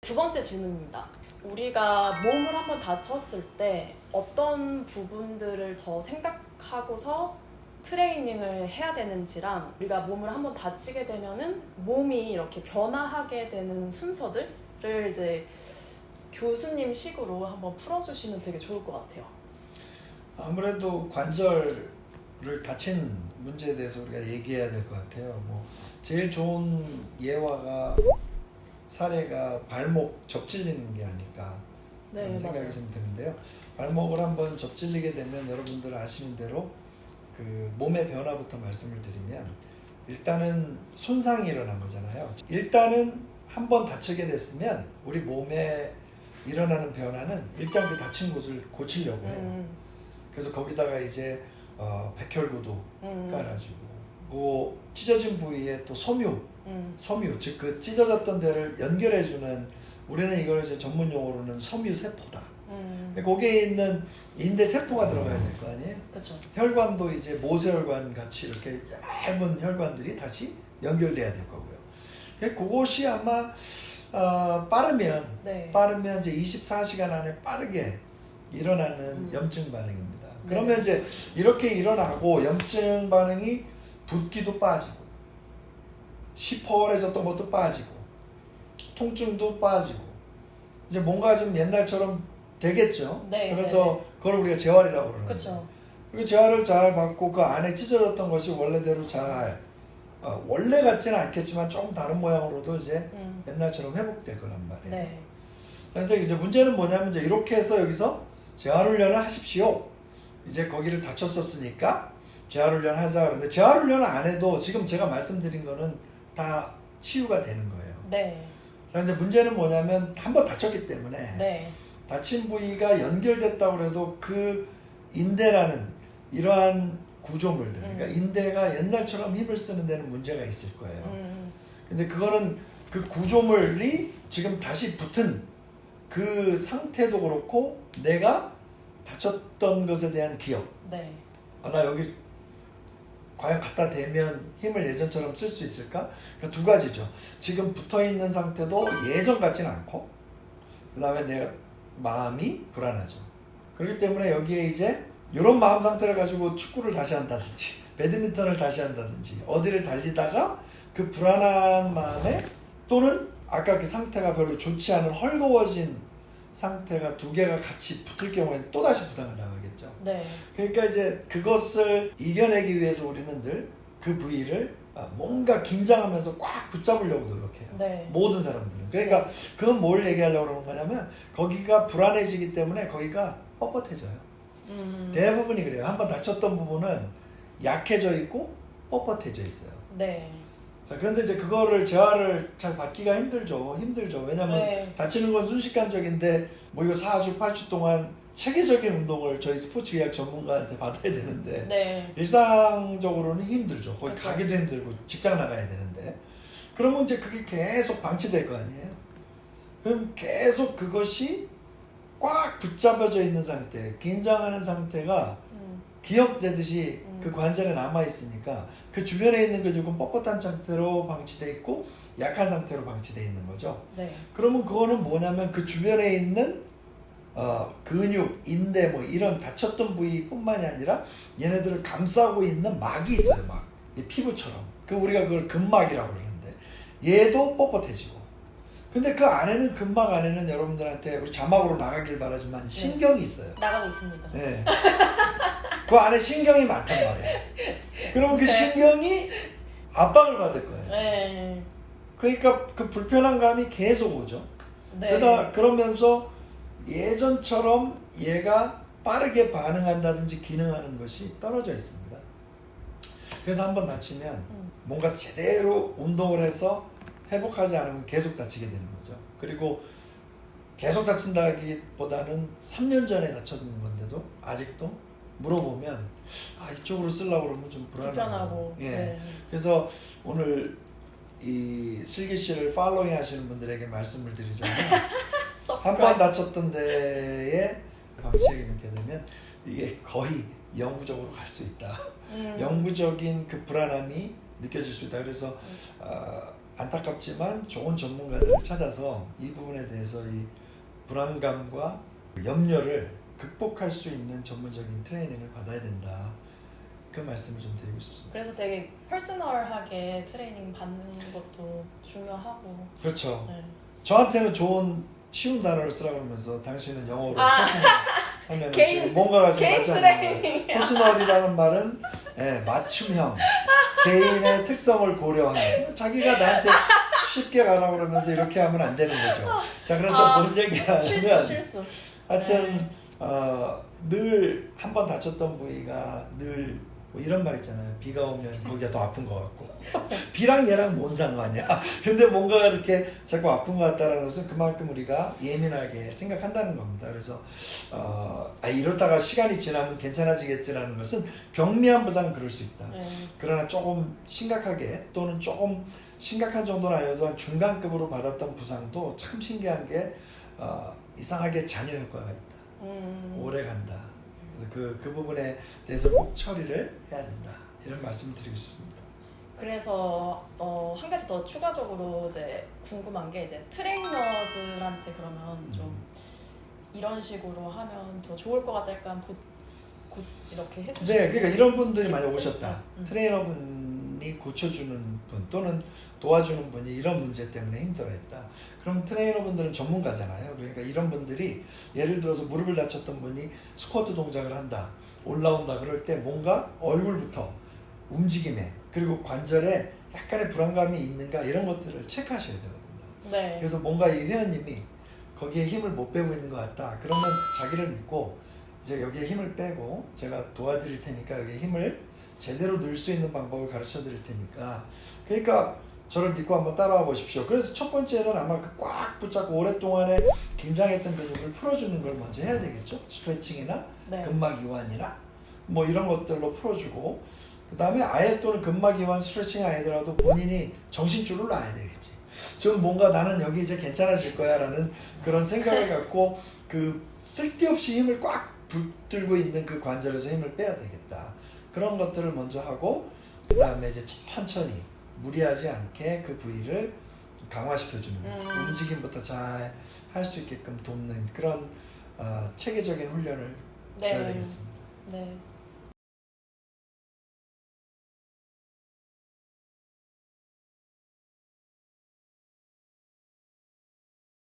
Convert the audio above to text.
두 번째 질문입니다. 우리가 몸을 한번 다쳤을 때 어떤 부분들을 더 생각하고서 트레이닝을 해야 되는지랑 우리가 몸을 한번 다치게 되면은 몸이 이렇게 변화하게 되는 순서들을 이제 교수님 식으로 한번 풀어주시면 되게 좋을 것 같아요. 아무래도 관절을 다친 문제에 대해서 우리가 얘기해야 될 것 같아요. 뭐 제일 좋은 예화가 사례가 발목 접질리는 게 아닐까 네, 생각이 맞아요. 좀 드는데요. 발목을 한번 접질리게 되면 여러분들 아시는 대로 그 몸의 변화부터 말씀을 드리면 일단은 손상이 일어난 거잖아요. 일단은 한번 다치게 됐으면 우리 몸에 일어나는 변화는 일단 그 다친 곳을 고치려고 해요. 그래서 거기다가 이제 백혈구도 깔아주고 뭐 찢어진 부위에 또 섬유 즉 그 찢어졌던 데를 연결해주는, 우리는 이걸 이제 전문 용어로는 섬유 세포다. 거기에 있는 인대 세포가 들어가야 될 거 아니에요. 그렇죠. 혈관도 이제 모세혈관 같이 이렇게 얇은 혈관들이 다시 연결돼야 될 거고요. 그것이 아마 빠르면 네. 이제 24시간 안에 빠르게 일어나는 염증 반응입니다. 그러면 네. 이제 이렇게 일어나고 염증 반응이 붓기도 빠지고 시퍼레졌던 것도 빠지고 통증도 빠지고 이제 뭔가 좀 옛날처럼 되겠죠. 네, 그래서 그걸 우리가 재활이라고 그러는 거죠. 그렇죠. 그리고 재활을 잘 받고 그 안에 찢어졌던 것이 원래대로 잘 원래 같지는 않겠지만 조금 다른 모양으로도 이제 옛날처럼 회복될 거란 말이에요. 네. 근데 이제 문제는 뭐냐면 이제 이렇게 해서 여기서 재활훈련을 하십시오. 이제 거기를 다쳤었으니까 재활훈련 하자. 그런데 재활훈련을 안 해도 지금 제가 말씀드린 거는 다 치유가 되는 거예요. 네. 그런데 문제는 뭐냐면 한번 다쳤기 때문에 네. 다친 부위가 연결됐다고 해도 그 인대라는 이러한 구조물들, 그러니까 인대가 옛날처럼 힘을 쓰는 데는 문제가 있을 거예요. 근데 그거는 그 구조물이 지금 다시 붙은 그 상태도 그렇고 내가 다쳤던 것에 대한 기억. 네. 나 여기 과연 갖다 대면 힘을 예전처럼 쓸 수 있을까? 그러니까 두 가지죠. 지금 붙어있는 상태도 예전 같지는 않고, 그 다음에 내가 마음이 불안하죠. 그렇기 때문에 여기에 이제 이런 마음 상태를 가지고 축구를 다시 한다든지 배드민턴을 다시 한다든지 어디를 달리다가 그 불안한 마음에, 또는 아까 그 상태가 별로 좋지 않은 헐거워진 상태가 두 개가 같이 붙을 경우에는 또다시 부상을 당하겠죠. 네. 그러니까 이제 그것을 이겨내기 위해서 우리는 늘 그 부위를 뭔가 긴장하면서 꽉 붙잡으려고 노력해요. 네. 모든 사람들은. 그러니까 그건 뭘 얘기하려고 그러는 거냐면 거기가 불안해지기 때문에 거기가 뻣뻣해져요. 대부분이 그래요. 한번 다쳤던 부분은 약해져 있고 뻣뻣해져 있어요. 네. 자, 그런데 이제 그거를 재활을 잘 받기가 힘들죠. 왜냐면 네. 다치는 건 순식간적인데 뭐 이거 4주, 8주 동안 체계적인 운동을 저희 스포츠의학 전문가한테 받아야 되는데 네. 일상적으로는 힘들죠. 거기 그렇죠. 가기도 힘들고 직장 나가야 되는데, 그러면 이제 그게 계속 방치될 거 아니에요. 그럼 계속 그것이 꽉 붙잡아져 있는 상태, 긴장하는 상태가 기억되듯이 그 관절에 남아있으니까 그 주변에 있는 근육은 뻣뻣한 상태로 방치되어 있고 약한 상태로 방치되어 있는 거죠. 네. 그러면 그거는 뭐냐면 그 주변에 있는 근육, 인대 뭐 이런 다쳤던 부위뿐만이 아니라 얘네들을 감싸고 있는 막이 있어요. 막 이 피부처럼. 그 우리가 그걸 근막이라고 그러는데 얘도 뻣뻣해지고. 근데 그 안에는, 근막 안에는 여러분들한테 우리 자막으로 나가길 바라지만 신경이 있어요. 나가고 있습니다. 네. 그 안에 신경이 많단 말이에요. 그러면 그 신경이 압박을 받을 거예요. 네. 그러니까 그 불편한 감이 계속 오죠. 네. 그러면서 예전처럼 얘가 빠르게 반응한다든지 기능하는 것이 떨어져 있습니다. 그래서 한번 다치면 뭔가 제대로 운동을 해서 회복하지 않으면 계속 다치게 되는 거죠. 그리고 계속 다친다기보다는 3년 전에 다쳤는 건데도 아직도 물어보면 이쪽으로 쓰려고 그러면 좀 불편하고. 예. 네. 그래서 오늘 이 슬기 씨를 팔로잉 하시는 분들에게 말씀을 드리자면 한 번 다쳤던 데에 방치액이 넣게 되면 이게 거의 영구적으로 갈 수 있다. 영구적인 그 불안함이 느껴질 수 있다. 그래서 안타깝지만 좋은 전문가들을 찾아서 이 부분에 대해서 이 불안감과 염려를 극복할 수 있는 전문적인 트레이닝을 받아야 된다. 그 말씀을 좀 드리고 싶습니다. 그래서 되게 퍼스널하게 트레이닝 받는 것도 중요하고. 그렇죠. 네. 저한테는 좋은 쉬운 단어를 쓰라고 하면서 당신은 영어로 아. 퍼스널 하면 개인- 뭔가가 좀 개인 맞지 않는 거예요. 트레이닝. 퍼스널이라는 말은 맞춤형, 개인의 특성을 고려한 자기가 나한테 쉽게 가라고 그러면서 이렇게 하면 안 되는 거죠. 자, 그래서 뭔 얘기하냐면 실수. 하여튼 네. 늘 한 번 다쳤던 부위가 늘 뭐 이런 말 있잖아요. 비가 오면 거기가 더 아픈 것 같고 비랑 얘랑 뭔 상관이야. 근데 뭔가 이렇게 자꾸 아픈 것 같다는 것은 그만큼 우리가 예민하게 생각한다는 겁니다. 그래서 이러다가 시간이 지나면 괜찮아지겠지라는 것은 경미한 부상은 그럴 수 있다. 네. 그러나 조금 심각하게 또는 조금 심각한 정도는 아니어도 한 중간급으로 받았던 부상도 참 신기한 게 이상하게 잔여 효과가 있다. 오래 간다. 그래서 그 부분에 대해서 꼭 처리를 해야 된다. 이런 말씀을 드리고 싶습니다. 그래서 한 가지 더 추가적으로 이제 궁금한 게 이제 트레이너들한테 그러면 좀 이런 식으로 하면 더 좋을 것 같다. 약간 곧 이렇게 해주시는. 네, 그러니까 이런 분들이 많이 오셨다. 음. 트레이너분이 고쳐주는 분 또는 도와주는 분이 이런 문제 때문에 힘들어했다. 그럼 트레이너분들은 전문가잖아요. 그러니까 이런 분들이 예를 들어서 무릎을 다쳤던 분이 스쿼트 동작을 한다, 올라온다 그럴 때 뭔가 얼굴부터 움직임에 그리고 관절에 약간의 불안감이 있는가 이런 것들을 체크하셔야 되거든요. 네. 그래서 뭔가 이 회원님이 거기에 힘을 못 빼고 있는 것 같다. 그러면 자기를 믿고 이제 여기에 힘을 빼고 제가 도와드릴 테니까 여기에 힘을 제대로 넣을 수 있는 방법을 가르쳐 드릴 테니까 그러니까 저를 믿고 한번 따라와 보십시오. 그래서 첫 번째는 아마 그 꽉 붙잡고 오랫동안에 긴장했던 근육을 풀어주는 걸 먼저 해야 되겠죠. 스트레칭이나 네. 근막 이완이나 뭐 이런 것들로 풀어주고 그 다음에 아예 또는 근막 이완 스트레칭이 아니더라도 본인이 정신줄을 놔야 되겠지. 좀 뭔가 나는 여기 이제 괜찮아질 거야 라는 그런 생각을 갖고 그 쓸데없이 힘을 꽉 붙들고 있는 그 관절에서 힘을 빼야 되겠다. 그런 것들을 먼저 하고 그 다음에 이제 천천히 무리하지 않게 그 부위를 강화시켜주는 움직임부터 잘 할 수 있게끔 돕는 그런 체계적인 훈련을 네. 줘야 되겠습니다. 네.